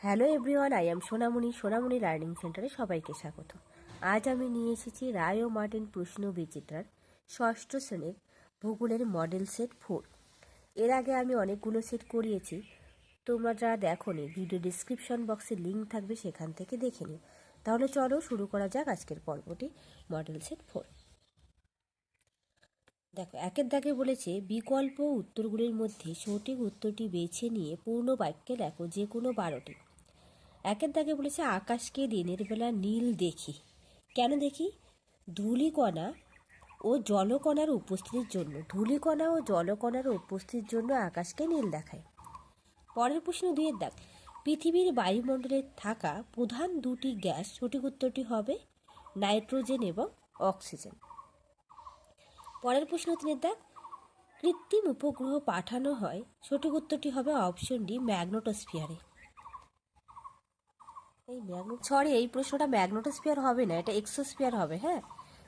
Hello everyone, I am Sonamoni learning সেন্টারে সবাইকে স্বাগত। আজ আমি নিয়ে এসেছি রায় ও মার্টিন প্রশ্ন বিচিত্রার ষষ্ঠ শ্রেণীর ভূগোলের মডেল সেট 4। এর আগে আমি অনেকগুলো সেট করিয়েছি, তোমরা যারা দেখোনি ভিডিও ডিসক্রিপশন বক্সে লিঙ্ক থাকবে, সেখান থেকে দেখে নিও। তাহলে চলো শুরু করা যাক আজকের পর্বটি, মডেল সেট 4। দেখো, একের দাগে বলেছে বিকল্প উত্তরগুলির মধ্যে সঠিক উত্তরটি বেছে নিয়ে পূর্ণ বাক্যে লেখো যে কোনো 12টি। একের দাগে বলেছে আকাশকে দিনের বেলা নীল দেখি। কেন দেখি? ধূলিকণা ও জলকণার উপস্থিতির জন্য। ধূলিকণা ও জলকণার উপস্থিতির জন্য আকাশকে নীল দেখায়। পরের প্রশ্ন 2-এর দাগ, পৃথিবীর বায়ুমণ্ডলে থাকা প্রধান দুটি গ্যাস, সঠিক উত্তরটি হবে নাইট্রোজেন এবং অক্সিজেন। পরের প্রশ্ন 3-এর দাগ, কৃত্রিম উপগ্রহ পাঠানো হয়, সঠিক উত্তরটি হবে অপশন ডি ম্যাগনেটোস্ফিয়ারে। এই প্রশ্নটা ম্যাগনেটোস্ফিয়ার হবে না, এটা এক্সোস্ফিয়ার হবে। হ্যাঁ,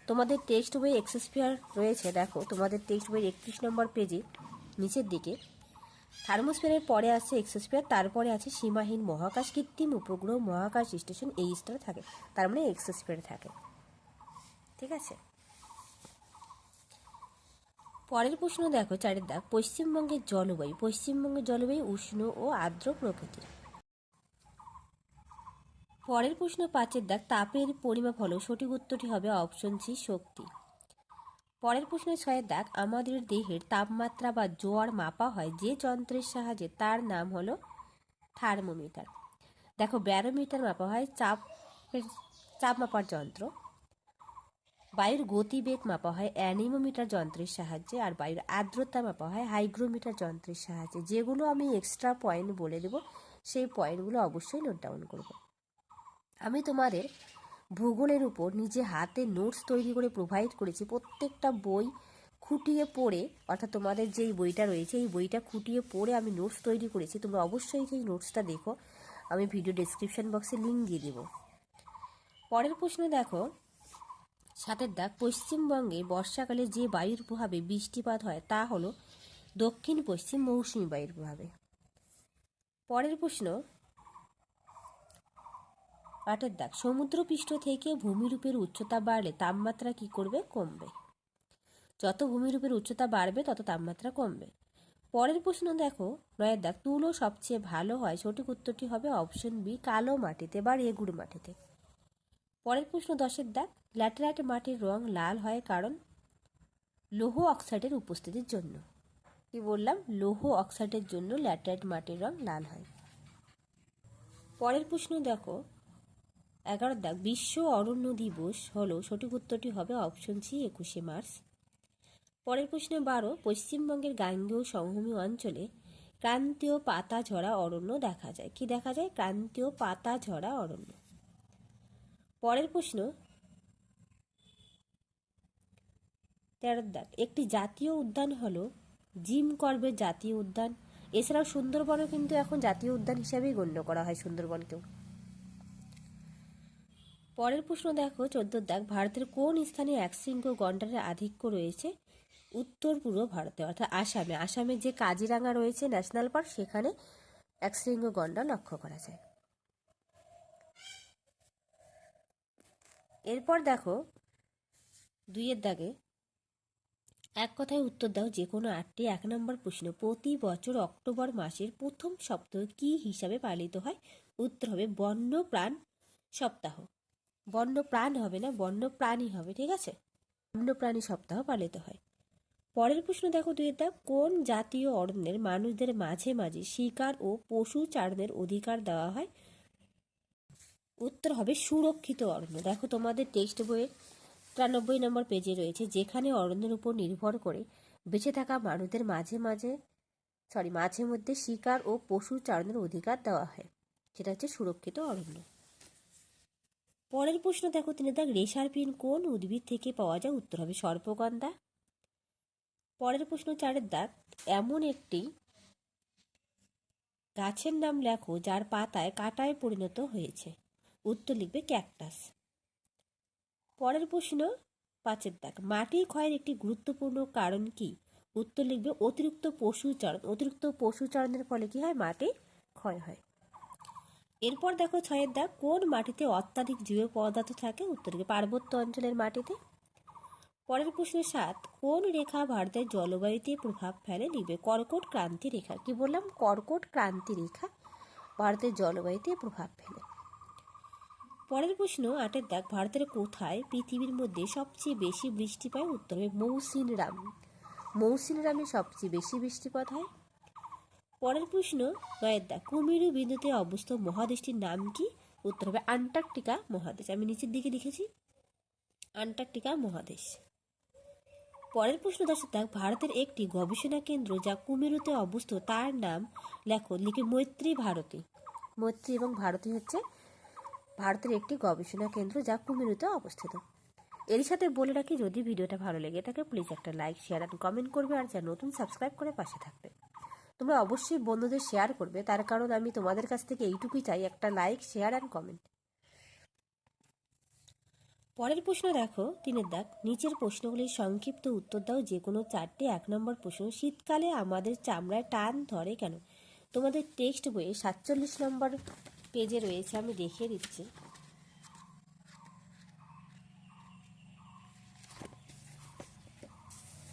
তোমাদের টেক্সট বই এক্সোস্ফিয়ার রয়েছে, দেখো তোমাদের টেক্সট বই 31 নম্বর পেজে নিচের দিকে থার্মোস্ফিয়ারের পরে আছে এক্সোস্ফিয়ার, তারপরে আছে সীমাহীন মহাকাশ, কৃত্রিম উপগ্রহ, মহাকাশ স্টেশন, এই স্তরে থাকে, তার মানে এক্সোস্ফিয়ার থাকে। ঠিক আছে, পরের প্রশ্ন দেখো 4-এর দাগ, পশ্চিমবঙ্গের জলবায়ু উষ্ণ ও আর্দ্র প্রকৃতির। পরের প্রশ্ন 5-এর দাগ, তাপের পরিমাপ হলো, সঠিক উত্তরটি হবে অপশন সি শক্তি। পরের প্রশ্ন 6-এর দাগ, আমাদের দেহের তাপমাত্রা বা জোয়ার মাপা হয় যে যন্ত্রের সাহায্যে, তার নাম হলো থার্মোমিটার। দেখো, ব্যারোমিটার মাপা হয় চাপ মাপার যন্ত্র। বায়ুর গতিবেগ মাপা হয় অ্যানিমোমিটার যন্ত্রের সাহায্যে, আর বায়ুর আর্দ্রতা মাপা হয় হাইগ্রোমিটার যন্ত্রের সাহায্যে। যেগুলো আমি এক্সট্রা পয়েন্ট বলে দেব, সেই পয়েন্টগুলো অবশ্যই নোট ডাউন করব। আমি তোমাদের ভূগোলের উপর নিজে হাতে নোটস তৈরি করে প্রোভাইড করেছি। প্রত্যেকটা বই খুঁটিয়ে পড়ে, অর্থাৎ তোমাদের যেই বইটা রয়েছে এই বইটা খুঁটিয়ে পড়ে আমি নোটস তৈরি করেছি। তোমরা অবশ্যই সেই নোটসটা দেখো, আমি ভিডিও ডেসক্রিপশন বক্সে লিঙ্ক দিয়ে দেব। পরের প্রশ্ন দেখো 7-এর দাগ, পশ্চিমবঙ্গে বর্ষাকালে যে বায়ুর প্রভাবে বৃষ্টিপাত হয় তা হলো দক্ষিণ পশ্চিম মৌসুমী বায়ুর প্রভাবে। পরের প্রশ্ন 8-এর দাগ, সমুদ্রপৃষ্ঠ থেকে ভূমিরূপের উচ্চতা বাড়লে তাপমাত্রা কি করবে? কমবে। যত ভূমিরূপের উচ্চতা বাড়বে তত তাপমাত্রা কমবে। পরের প্রশ্ন দেখো 9-এর দাগ, তুলো সবচেয়ে ভালো হয়, সঠিক উত্তরটি হবে অপশন বি কালো মাটিতে বা রেগুড় মাটিতে। পরের প্রশ্ন 10-এর দাগ, ল্যাটেরাইট মাটির রং লাল হয় কারণ লৌহ অক্সাইডের উপস্থিতির জন্য। কি বললাম? লৌহ অক্সাইডের জন্য ল্যাটেরাইট মাটির রং লাল হয়। পরের প্রশ্ন দেখো 11-এর দাগ, বিশ্ব অরণ্য দিবস হলো, সঠিক উত্তরটি হবে অপশন সি 21শে মার্চ। পরের প্রশ্ন 12, পশ্চিমবঙ্গের গাঙ্গেয় সমভূমি অঞ্চলে ক্রান্তীয় পাতা ঝরা অরণ্য দেখা যায়। কি দেখা যায়? ক্রান্তীয় পাতা ঝরা অরণ্য। পরের প্রশ্ন 13-এর দাগ, একটি জাতীয় উদ্যান হলো জিম করবেট জাতীয় উদ্যান। এছাড়াও সুন্দরবনও কিন্তু এখন জাতীয় উদ্যান হিসাবেই গণ্য করা হয় সুন্দরবনকেও। পরের প্রশ্ন দেখো 14-এর দাগ, ভারতের কোন স্থানে একশৃঙ্গ গন্ডারের আধিক্য রয়েছে? উত্তর পূর্ব ভারতে, অর্থাৎ আসামে। আসামে যে কাজিরাঙা রয়েছে ন্যাশনাল পার্ক, সেখানে একশৃঙ্গ গন্ডার লক্ষ্য করা যায়। এরপর দেখো 2-এর দাগে, এক কথায় উত্তর দাও যে কোনো 8টি 1 নম্বর প্রশ্ন, প্রতি বছর অক্টোবর মাসের প্রথম সপ্তাহ কি হিসাবে পালিত হয়? উত্তর হবে বন্যপ্রাণ সপ্তাহ। বন্যপ্রাণ হবে না, বন্যপ্রাণী হবে, ঠিক আছে? বন্যপ্রাণী সপ্তাহ পালিত হয়। পরের প্রশ্ন দেখো 2-এর দাগ, কোন জাতীয় অরণ্যের মানুষদের মাঝে মাঝে শিকার ও পশু চারণের অধিকার দেওয়া হয়? উত্তর হবে সুরক্ষিত অরণ্য। দেখো তোমাদের টেক্সট বইয়ের 93 নম্বর পেজে রয়েছে, যেখানে অরণ্যের উপর নির্ভর করে বেঁচে থাকা মানুষদের মাঝে মধ্যে শিকার ও পশু চারণের অধিকার দেওয়া হয়, সেটা হচ্ছে সুরক্ষিত অরণ্য। পরের প্রশ্ন দেখো 3-এর দাগ, রেশার পিন কোন উদ্ভিদ থেকে পাওয়া যায়? উত্তর হবে সর্পগন্ধা। পরের প্রশ্ন 4-এর দাগ, এমন একটি গাছের নাম লেখো যার পাতায় কাঁটায় পরিণত হয়েছে। উত্তর লিখবে ক্যাকটাস। পরের প্রশ্ন 5-এর দাগ, মাটি ক্ষয়ের একটি গুরুত্বপূর্ণ কারণ কি? উত্তর লিখবে অতিরিক্ত পশুচারণ। অতিরিক্ত পশুচারণের ফলে কি হয়? মাটি ক্ষয় হয়। এরপর দেখো 6 দাগ, কোন মাটিতে অত্যাধিক জৈব পদার্থ থাকে? উত্তরকে পার্বত্য অঞ্চলের মাটিতে। পরের প্রশ্ন 7, কোন রেখা ভারতের জলবায়ুতে প্রভাব ফেলে? লিখবে কর্কট ক্রান্তি রেখা। কি বললাম? কর্কট ক্রান্তি রেখা ভারতের জলবায়ুতে প্রভাব ফেলে। পরের প্রশ্ন 8 দাগ, ভারতের কোথায় পৃথিবীর মধ্যে সবচেয়ে বেশি বৃষ্টি পায়? উত্তর হবে মৌসিনরাম। মৌসিনরামে সবচেয়ে বেশি বৃষ্টিপাত হয়। পরের প্রশ্ন 9 দাগ, কুমেরু বিন্দুতে অবস্থিত মহাদেশটির নাম কি? উত্তর হবে আন্টার্কটিকা মহাদেশ। আমি নিচের দিকে লিখেছি আন্টার্কটিকা মহাদেশ। পরের প্রশ্ন 10 দাগ, ভারতের একটি গবেষণা কেন্দ্র যা কুমেরুতে অবস্থিত তার নাম লেখো। লিখে মৈত্রী ভারতী। মৈত্রী এবং ভারতী হচ্ছে ভারতের একটি গবেষণা কেন্দ্র যা কুমেরুতে অবস্থিত। এর সাথে বলে রাখি, যদি ভিডিওটা ভালো লেগে থাকে প্লিজ একটা লাইক, শেয়ার আর কমেন্ট করবে, আর যা নতুন সাবস্ক্রাইব করে পাশে থাকবে। তোমরা অবশ্যই বন্ধুদের শেয়ার করবে, তার কারণ আমি তোমাদের কাছ থেকে এইটুকুই চাই, একটা লাইক, শেয়ার আর কমেন্ট। পরের প্রশ্ন দেখো 3 দাগ, নিচের প্রশ্নগুলির সংক্ষিপ্ত উত্তর দাও যে কোনো 4টি। 1 নম্বর প্রশ্ন, শীতকালে আমাদের চামড়ায় টান ধরে কেন? তোমাদের টেক্সট বইয়ে 47 নম্বর পেজে রয়েছে, আমি দেখিয়ে দিচ্ছি।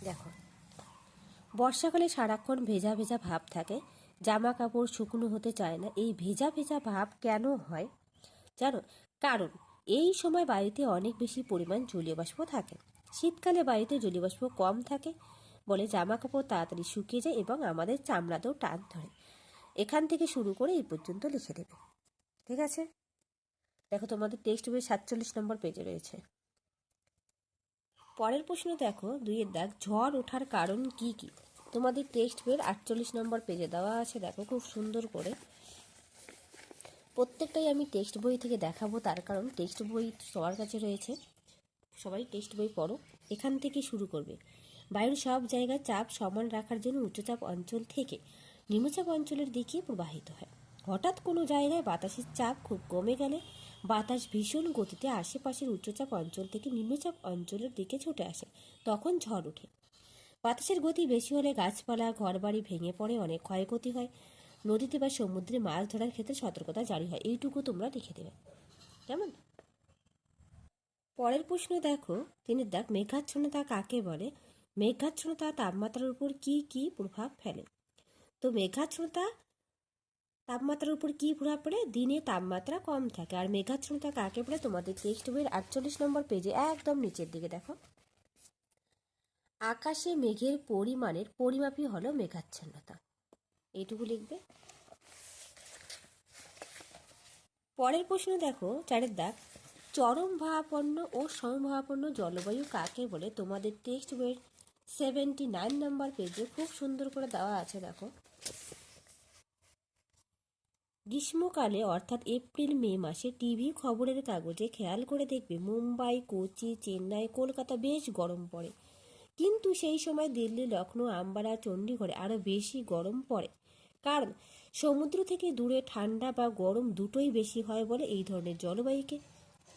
দেখো, বর্ষাকালে সারাক্ষণ ভেজা ভেজা ভাব থাকে, জামা কাপড় শুকনো হতে চায় না। এই ভেজা ভেজা ভাব কেন হয় জানো? কারণ এই সময় বায়ুতে অনেক বেশি পরিমাণ জলীয় বাষ্প থাকে। শীতকালে বায়ুতে জলীয় বাষ্প কম থাকে বলে জামা কাপড় তাড়াতাড়ি শুকিয়ে যায় এবং আমাদের চামড়াতেও টান ধরে। এখান থেকে শুরু করে এই পর্যন্ত লিখে দেবে, ঠিক আছে? দেখো, তোমাদের টেক্সট বই 47 নম্বর পেজে রয়েছে। পরের প্রশ্ন দেখো 2 দাগ, ঝড় ওঠার কারণ কি কি? তোমাদের টেক্সট বইয়ের 48 নম্বর পেজে দেওয়া আছে। দেখো খুব সুন্দর করে, প্রত্যেকটাই আমি টেক্সট বই থেকে দেখাবো, তার কারণ টেক্সট বই সবার কাছে রয়েছে, সবাই টেক্সট বই পড়ো। এখান থেকে শুরু করবে। বায়ুর সব জায়গায় চাপ সমান রাখার জন্য উচ্চচাপ অঞ্চল থেকে নিম্নচাপ অঞ্চলের দিকে প্রবাহিত হয়। হঠাৎ কোনো জায়গায় বাতাসের চাপ খুব কমে গেলে বাতাস ভীষণ গতিতে আশেপাশের উচ্চচাপ অঞ্চল থেকে নিম্নচাপ অঞ্চলের দিকে ছুটে আসে, তখন ঝড় ওঠে। বাতাসের গতি বেশি হলে গাছপালা, ঘরবাড়ি ভেঙে পড়ে, অনেক ক্ষয়ক্ষতি হয়। নদীতে বা সমুদ্রে মাছ ধরার ক্ষেত্রে সতর্কতা জারি হয়। এইটুকু তোমরা লিখে দেবে, কেমন? পরের প্রশ্ন দেখো 3 দাগ, মেঘাচ্ছন্নতা কাকে বলে? মেঘাচ্ছন্নতা তাপমাত্রার উপর কি কি প্রভাব ফেলে? তো মেঘাচ্ছন্নতা তাপমাত্রার উপর কি প্রভাব পড়ে? দিনে তাপমাত্রা কম থাকে। আর মেঘাচ্ছন্নতা কাকে বলে? তোমাদের টেক্সট বইয়ের 48 নম্বর পেজে একদম নিচের দিকে দেখো, আকাশে মেঘের পরিমাণের পরিমাপই হলো মেঘাচ্ছন্নতা। এইটুকু লিখবে। পরের প্রশ্ন দেখো 4 দাগ, চরম ভাবাপন্ন ও সমভাবাপন্ন জলবায়ু কাকে বলে? তোমাদের টেক্সট বইয়ের 79 নম্বর পেজে খুব সুন্দর করে দেওয়া আছে। দেখো, গ্রীষ্মকালে অর্থাৎ এপ্রিল মে মাসে টিভি খবরের কাগজে খেয়াল করে দেখবে মুম্বাই, কোচি, চেন্নাই, কলকাতা বেশ গরম পড়ে, কিন্তু সেই সময় দিল্লি, লখনৌ, আম্বালা, চণ্ডীগড়ে আরও বেশি গরম পড়ে। কারণ সমুদ্র থেকে দূরে ঠান্ডা বা গরম দুটোই বেশি হয় বলে এই ধরনের জলবায়ুকে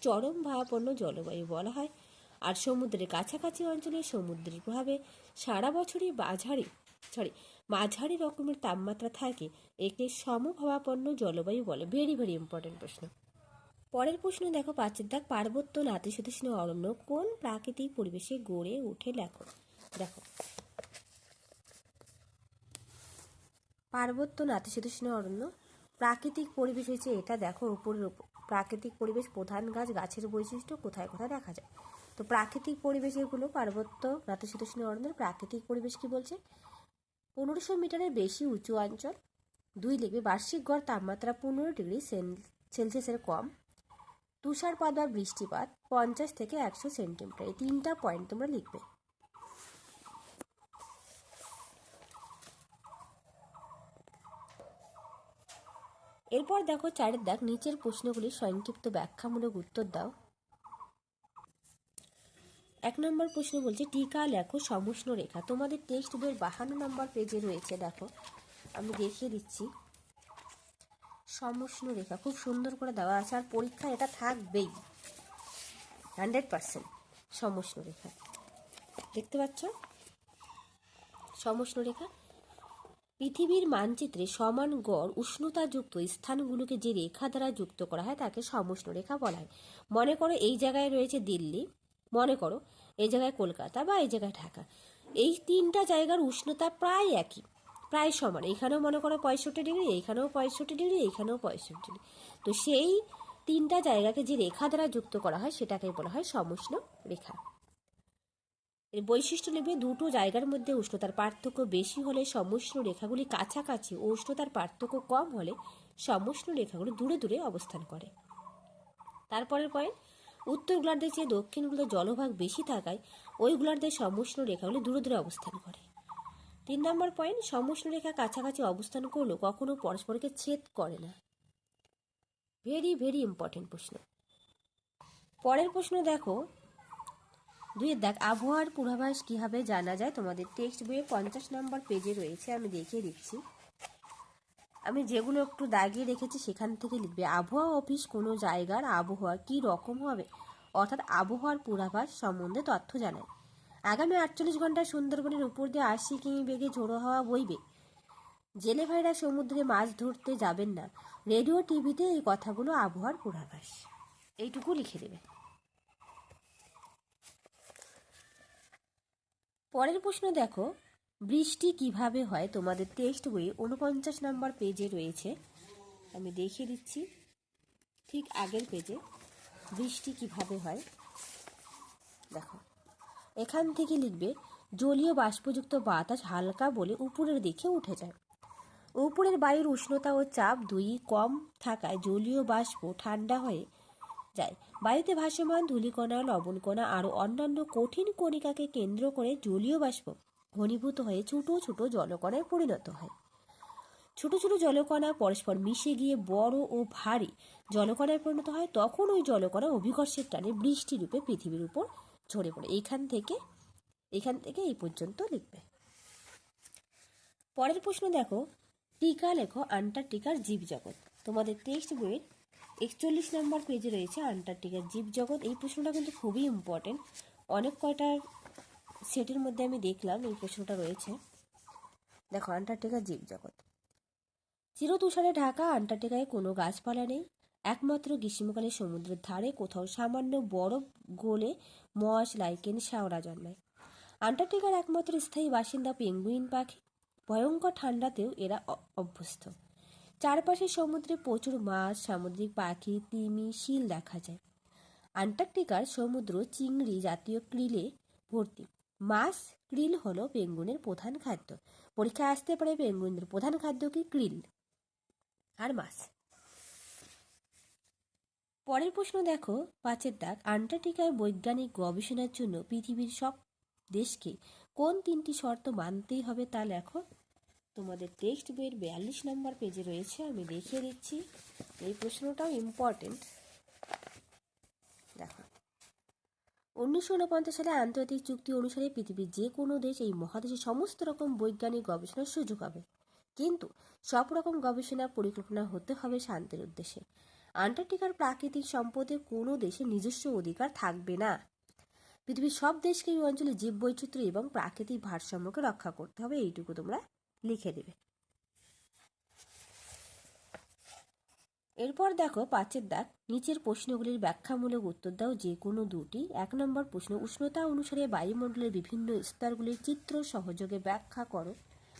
চরম ভাবাপন্ন জলবায়ু বলা হয়। আর সমুদ্রের কাছাকাছি অঞ্চলে সমুদ্রের প্রভাবে সারা বছরই মাঝারি রকমের তাপমাত্রা থাকে, একে সমভাবাপন্ন জলবায়ু বলে। ভেরি ভেরি ইম্পর্টেন্ট প্রশ্ন। পরের প্রশ্ন দেখো 5 দাগ, পার্বত্য নাতিশীতোষ্ণ অরণ্য কোন প্রাকৃতিক পরিবেশে গড়ে ওঠে? লেখো। দেখো, পার্বত্য নাতিশীতোষ্ণ অরণ্য প্রাকৃতিক পরিবেশ হয়েছে এটা। দেখো উপরের প্রাকৃতিক পরিবেশ, প্রধান গাছ, গাছের বৈশিষ্ট্য কোথায় কোথায় দেখা যায়। তো প্রাকৃতিক পরিবেশ এগুলো পার্বত্য নাতিশীতোষ্ণ অরণ্যের প্রাকৃতিক পরিবেশ কি বলছে? 1500 মিটারের বেশি উঁচু অঞ্চল। 2 লিখবে বার্ষিক গড় তাপমাত্রা 15 ডিগ্রি সেলসিয়াসের কম। তুষারপাত বা বৃষ্টিপাত 50 থেকে 100 সেন্টিমিটার। এই 3টা পয়েন্ট তোমরা লিখবে। এরপর দেখো 4 দাগ, নিচের প্রশ্নগুলির সংক্ষিপ্ত ব্যাখ্যামূলক উত্তর দাও। 1 নম্বর প্রশ্ন বলছে টিকা লেখো সমুষ্ণ রেখা। তোমাদের টেক্সট বইয়ের 52 নম্বর পেজে রয়েছে। দেখো, আমি দেখিয়ে দিচ্ছি। সমুষ্ণ রেখা খুব সুন্দর করে দেওয়া আছে, আর পরীক্ষা এটা থাকবেই 100%। সমুষ্ণ রেখা দেখতে পাচ্ছ? সমুষ্ণ রেখা পৃথিবীর মানচিত্রে সমান গড় উষ্ণতাযুক্ত স্থানগুলোকে যে রেখা দ্বারা যুক্ত করা হয় তাকে সমউষ্ণ রেখা বলা হয়। মনে করো এই জায়গায় রয়েছে দিল্লি, মনে করো এই জায়গায় কলকাতা বা এই জায়গায় ঢাকা। এই তিনটা জায়গার উষ্ণতা প্রায় একই, প্রায় সমান। এখানেও মনে করো 65 ডিগ্রি, এইখানেও 65 ডিগ্রি, এইখানেও 65 ডিগ্রি। তো সেই তিনটা জায়গাকে যে রেখা দ্বারা যুক্ত করা হয় সেটাকে বলা হয় সমউষ্ণ রেখা। এর বৈশিষ্ট্য লিখবে, দুটো জায়গার মধ্যে উষ্ণতার পার্থক্য বেশি হলে সমউষ্ণ রেখাগুলি কাছাকাছি ও উষ্ণতার পার্থক্য কম হলে সমউষ্ণ রেখাগুলি দূরে দূরে অবস্থান করে। তারপরের পয়েন্ট, উত্তর গোলার্ধের চেয়ে দক্ষিণ গোলার্ধে জলভাগ বেশি থাকায় ওই গোলার্ধের সমউষ্ণ রেখাগুলি দূরে দূরে অবস্থান করে। 3 নম্বর পয়েন্ট, সমউষ্ণ রেখা কাছাকাছি অবস্থান করলেও কখনো পরস্পরকে ছেদ করে না। ভেরি ভেরি ইম্পর্টেন্ট প্রশ্ন। পরের প্রশ্ন দেখো, 2 দেখ, আবহাওয়ার পূর্বাভাস কিভাবে জানা যায়? তোমাদের টেক্সট বইয়ে 50 নম্বর পেজে রয়েছে, আমি দেখিয়ে দিচ্ছি। আমি যেগুলো একটু দাগিয়ে রেখেছি সেখান থেকে লিখবে। আবহাওয়া অফিস কোনো জায়গার আবহাওয়া কি রকম হবে, অর্থাৎ আবহাওয়ার পূর্বাভাস সম্বন্ধে তথ্য জানায়। আগামী 48 ঘন্টায় সুন্দরবনের উপর দিয়ে 80 কিমি বেগে ঝোড়ো হাওয়া বইবে। জেলে ভাইরা সমুদ্রে মাছ ধরতে যাবেন না। রেডিও টিভিতে এই কথাগুলো আবহাওয়ার পূর্বাভাস। এইটুকু লিখে দেবে। পরের প্রশ্ন দেখো, বৃষ্টি কিভাবে হয়? তোমাদের টেক্সট বইয়ে 49 নম্বর পেজে রয়েছে, আমি দেখিয়ে দিচ্ছি। ঠিক আগের পেজে বৃষ্টি কিভাবে হয় দেখো। এখান থেকে লিখবে, জলীয় বাষ্পযুক্ত বাতাস হালকা বলে উপরের দিকে উঠে যায়। উপরের বায়ুর উষ্ণতা ও চাপ দুই কম থাকায় জলীয় বাষ্প ঠান্ডা হয়ে যায়। বায়ুতে ভাসমান ধূলিকণা, লবণকণা আরও অন্যান্য কঠিন কণিকাকে কেন্দ্র করে জলীয় বাষ্প ঘনীভূত হয়ে ছোট ছোট জলকণায় পরিণত হয়। ছোট ছোট জলকণা পরস্পর মিশে গিয়ে বড় ও ভারী জলকণায় পরিণত হয়। তখন ওই জলকণা অভিঘর্ষের টানে বৃষ্টি রূপে পৃথিবীর উপর ঝরে পড়ে। এখান থেকে এই পর্যন্ত লিখবে। পরের প্রশ্ন দেখো, টিকা লেখো আন্টার্কটিকার জীবজগৎ। তোমাদের টেক্সট বইয়ের 41 নম্বর পেজে রয়েছে আন্টার্কটিকার জীবজগৎ। এই প্রশ্নটা কিন্তু খুবই ইম্পর্টেন্ট। অনেক কয়টা সেটের মধ্যে আমি দেখলাম এই প্রশ্নটা রয়েছে। দেখো, আন্টার্কটিকার জীবজগৎ। চিরতুষারে ঢাকা আন্টার্কটিকায় কোনো গাছপালা নেই। একমাত্র গ্রীষ্মকালে সমুদ্রের ধারে কোথাও সামান্য বরফ গলে মস, লাইকেন, শ্যাওলা জন্মায়। আন্টার্কটিকার একমাত্র স্থায়ী বাসিন্দা পেঙ্গুইন পাখি। ভয়ঙ্কর ঠান্ডাতেও এরা অভ্যস্ত। চারপাশে সমুদ্রে প্রচুর মাছ, সামুদ্রিক পাখি, তিমি, শীল দেখা যায়। আন্টার্কটিকার সমুদ্র চিংড়ি জাতীয় ক্রিলে ভর্তি। মাছ, ক্রিল হলো পেঙ্গুইনের প্রধান খাদ্য। পরীক্ষায় আসতে পারে পেঙ্গুইনের প্রধান খাদ্য কি? ক্রিল আর মাছ। পরের প্রশ্ন দেখো, 5 দাগ, আন্টার্কটিকায় বৈজ্ঞানিক গবেষণার জন্য পৃথিবীর সব দেশকে কোন 3টি শর্ত মানতেই হবে তা লেখো। তোমাদের টেক্সট বইয়ের 42 নম্বর পেজে রয়েছে, আমি দেখিয়ে দিচ্ছি। এই প্রশ্নটাও ইম্পর্টেন্ট। দেখো, 1949 সালে আন্তর্জাতিক চুক্তি অনুসারে পৃথিবীর যে কোনো দেশ এই মহাদেশে সমস্ত রকম বৈজ্ঞানিক গবেষণার সুযোগ হবে, কিন্তু সব রকম গবেষণা পরিকল্পনা হতে হবে শান্তির উদ্দেশ্যে। আন্টার্কটিকার প্রাকৃতিক সম্পদে কোনো দেশের নিজস্ব অধিকার থাকবে না। পৃথিবীর সব দেশকে এই অঞ্চলে জীববৈচিত্র্য এবং প্রাকৃতিক ভারসাম্যকে রক্ষা করতে হবে। এইটুকু তোমরা লিখে দেবে। এরপর দেখো 5 দাগ, নিচের প্রশ্নগুলির ব্যাখ্যামূলক উত্তর দাও যে কোনো দুটি। 1 নম্বর প্রশ্ন, উষ্ণতা অনুসারে বায়ুমণ্ডলের বিভিন্ন স্তরগুলির চিত্র সহযোগে ব্যাখ্যা করো।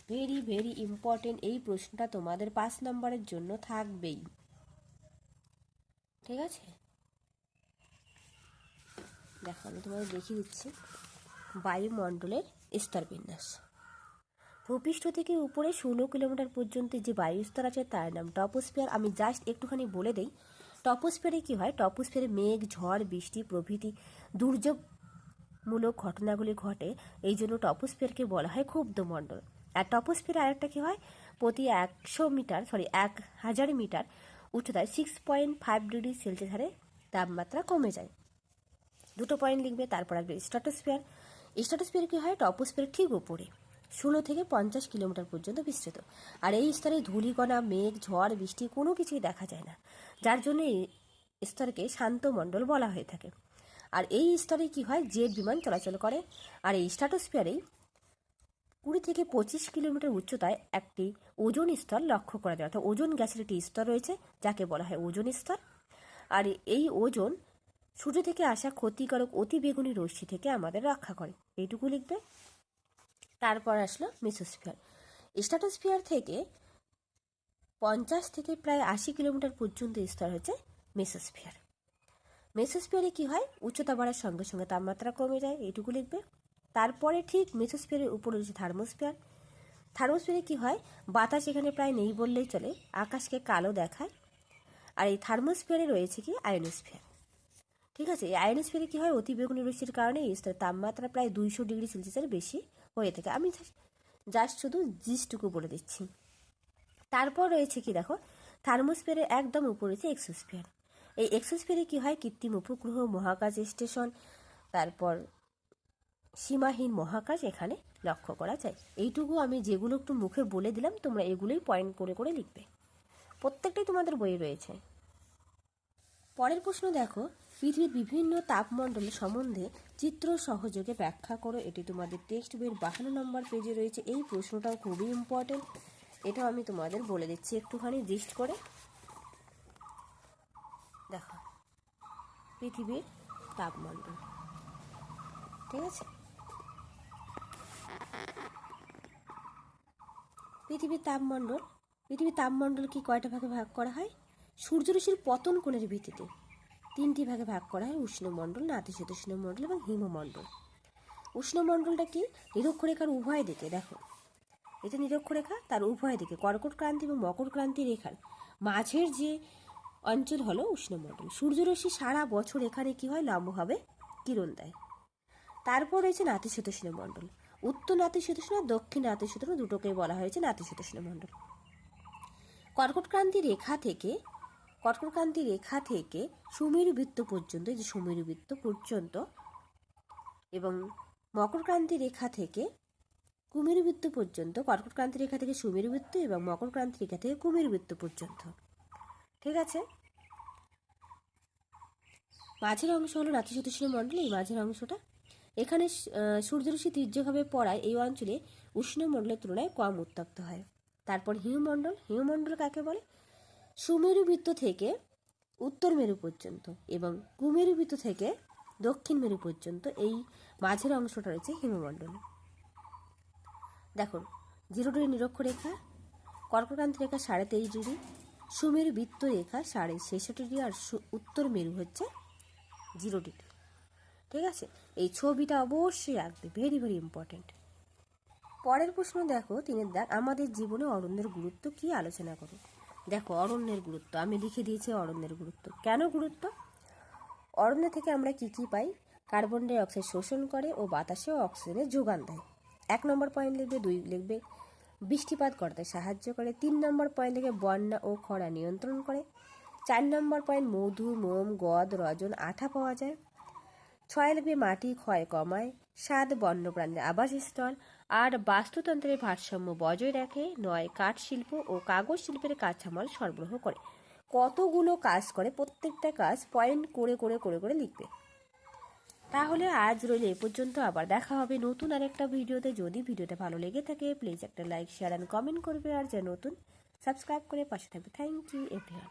Very very important. এই প্রশ্নটা তোমাদের 5 নম্বরের জন্য থাকবেই। ঠিক আছে, দেখো আমি তোমাদের দেখিয়ে দিচ্ছি বায়ুমণ্ডলের স্তরবিন্যাস। ভূপৃষ্ঠ থেকে উপরে 16 কিলোমিটার পর্যন্ত যে বায়ুস্তর আছে তার নাম টপোস্ফিয়ার। আমি জাস্ট একটুখানি বলে দেই, টপোস্ফিয়ারে কী হয়? টপোস্ফিয়ারে মেঘ, ঝড়, বৃষ্টি প্রভৃতি দুর্যোগমূলক ঘটনাগুলি ঘটে। এই জন্য টপোস্ফিয়ারকে বলা হয় ক্ষুব্ধমণ্ডল। আর টপোস্ফিয়ারে আরেকটা কী হয়, প্রতি 1000 মিটার উচ্চতায় 6.5 ডিগ্রি সেলসিয়াস হারে তাপমাত্রা কমে যায়। দুটো পয়েন্ট লিখবে। তারপর আসবে স্ট্র্যাটোস্ফিয়ার। স্ট্র্যাটোস্ফিয়ার কী হয়? টপোস্ফিয়ারের ঠিক উপরে 16 থেকে 50 কিলোমিটার পর্যন্ত বিস্তৃত। আর এই স্তরে ধূলিকণা, মেঘ, ঝড়, বৃষ্টি কোনো কিছুই দেখা যায় না, যার জন্য এই স্তরকে শান্ত মণ্ডল বলা হয়ে থাকে। আর এই স্তরে কি হয়? জেট বিমান চলাচল করে। আর এই স্ট্র্যাটোস্ফিয়ারেই 20 থেকে 25 কিলোমিটার উচ্চতায় একটি ওজোন স্তর লক্ষ্য করা যায়, অর্থাৎ ওজোন গ্যাসের একটি স্তর রয়েছে যাকে বলা হয় ওজোন স্তর। আর এই ওজোন সূর্য থেকে আসা ক্ষতিকারক অতিবেগুনি রশ্মি থেকে আমাদের রক্ষা করে, এইটুকু লিখবে। তারপর আসলো মেসোস্ফিয়ার। স্ট্র্যাটোস্ফিয়ার থেকে 50 থেকে প্রায় 80 কিলোমিটার পর্যন্ত স্তর হচ্ছে মেসোস্ফিয়ার। মেসোস্ফিয়ারে কি হয়, উচ্চতা বাড়ার সঙ্গে সঙ্গে তাপমাত্রা কমে যায়, এইটুকু লিখবে। তারপরে ঠিক মেসোস্ফিয়ারের উপরে রয়েছে থার্মোস্ফিয়ার। থার্মোস্ফিয়ারে কি হয়, বাতাস এখানে প্রায় নেই বললেই চলে, আকাশকে কালো দেখায়। আর এই থার্মোস্ফিয়ারে রয়েছে কি আয়নোস্ফিয়ার। ঠিক আছে, এই আয়নোস্ফিয়ারে কি হয়, অতিবেগুনি রশ্মির কারণে এই স্তরের তাপমাত্রা প্রায় 200 ডিগ্রি সেলসিয়াসের বেশি হয়ে থাকে। আমি জাস্ট শুধু জিস্টুকু বলে দিচ্ছি। তারপর রয়েছে কি দেখো, থার্মোস্ফিয়ারের একদম উপরে রয়েছে এক্সোস্ফিয়ার। এই এক্সোস্ফিয়ারে কি হয়, কৃত্রিম উপগ্রহ, মহাকাশ স্টেশন, তারপর সীমাহীন মহাকাশ এখানে লক্ষ্য করা যায়। এইটুকু আমি যেগুলো একটু মুখে বলে দিলাম, তোমরা এগুলোই পয়েন্ট করে করে লিখবে, প্রত্যেকটাই তোমাদের বইয়ে রয়েছে। পরের প্রশ্ন দেখো, পৃথিবীর বিভিন্ন তাপমণ্ডল সম্বন্ধে চিত্র সহযোগে ব্যাখ্যা করো। এটি তোমাদের টেক্সট বইয়ের 52 নম্বর পেজে রয়েছে। এই প্রশ্নটাও খুবই ইম্পর্টেন্ট, এটাও আমি তোমাদের বলে দিচ্ছি একটুখানি জিস্ট করে। দেখো, পৃথিবীর তাপমণ্ডল, ঠিক আছে, পৃথিবীর তাপমণ্ডল কি কয়টা ভাগে ভাগ করা হয়? সূর্যরশ্মির পতন কোণের ভিত্তিতে 3টি ভাগে ভাগ করা হয়, উষ্ণমণ্ডল, নাতিশীতোষ্ণমণ্ডল এবং হিমমণ্ডল। উষ্ণমণ্ডলটা কি, নিরক্ষরেখার উভয় দিকে, দেখো এটা নিরক্ষরেখা, তার উভয় দিকে কর্কট ক্রান্তি এবং মকর ক্রান্তি রেখার মাঝের যে অঞ্চল হলো উষ্ণমণ্ডল। সূর্যরশ্মি সারা বছর এখানে কি হয়, লম্বভাবে কিরণ দেয়। তারপর রয়েছে নাতিশীতোষ্ণমণ্ডল। উত্তর নাতিশীতোষ্ণ, দক্ষিণ নাতিশীতোষ্ণ দুটোকেই বলা হয়েছে নাতিশীতোষ্ণমণ্ডল। কর্কটক্রান্তি রেখা থেকে সুমেরু বৃত্ত পর্যন্ত, এই যে সুমেরু বৃত্ত পর্যন্ত, এবং মকরক্রান্তি রেখা থেকে কুমেরু বৃত্ত পর্যন্ত, কর্কটক্রান্তি রেখা থেকে সুমেরু বৃত্ত এবং মকরক্রান্তি রেখা থেকে কুমেরু বৃত্ত পর্যন্ত। ঠিক আছে, মাঝের অংশ হলো নাতিশীতোষ্ণমণ্ডল। এই মাঝের অংশটা, এখানে সূর্যরশ্মি তীর্যকভাবে পড়ায় এই অঞ্চলে উষ্ণমণ্ডলের তুলনায় কম উত্তপ্ত হয়। তারপর হিমমণ্ডল কাকে বলে? সুমেরু বৃত্ত থেকে উত্তর মেরু পর্যন্ত এবং কুমেরু বৃত্ত থেকে দক্ষিণ মেরু পর্যন্ত এই মাঝের অংশটা রয়েছে হিমমণ্ডল। দেখো, 0 ডিগ্রি নিরক্ষরেখা, কর্কটক্রান্তি রেখা 23.5 ডিগ্রি, সুমেরু বৃত্ত রেখা 66.5 ডিগ্রি, আর উত্তর মেরু হচ্ছে 0 ডিগ্রি। ঠিক আছে, এই ছবিটা অবশ্যই আঁকবে, ভেরি ভেরি ইম্পর্টেন্ট। পরের প্রশ্ন দেখো, 3 দাগ, আমাদের জীবনে অরণ্যের গুরুত্ব কি আলোচনা করো। দেখো, অরণ্যের গুরুত্ব আমি লিখে দিয়েছি। অরণ্যের গুরুত্ব কেন গুরুত্ব, অরণ্য থেকে আমরা কি কি পাই? কার্বন ডাই অক্সাইড শোষণ করে ও বাতাসে অক্সিজেনের যোগান দেয়। 1 নম্বর পয়েন্ট লিখবে। 2 লিখবে বৃষ্টিপাত করতে সাহায্য করে। 3 নম্বর পয়েন্ট লিখে বন্যা ও খরা নিয়ন্ত্রণ করে। 4 নম্বর পয়েন্ট মধু, মোম, গদ, রজন, আঠা পাওয়া যায়। 6 লিখবে মাটি ক্ষয় কমায়। 7 বন্যপ্রাণীর আবাসস্থল। 8 বাস্তুতন্ত্রের ভারসাম্য বজায় রাখে। 9 কাঠ শিল্প ও কাগজ শিল্পের কাঁচামাল সরবরাহ করে। কতগুলো কাজ করে, প্রত্যেকটা কাজ পয়েন্ট করে করে করে করে লিখবে। তাহলে আজ রইল এ পর্যন্ত, আবার দেখা হবে নতুন আরেকটা ভিডিওতে। যদি ভিডিওটা ভালো লেগে থাকে প্লিজ একটা লাইক, শেয়ার অ্যান্ড কমেন্ট করবে, আর যা নতুন সাবস্ক্রাইব করে পাশে থাকবে। Thank you everyone.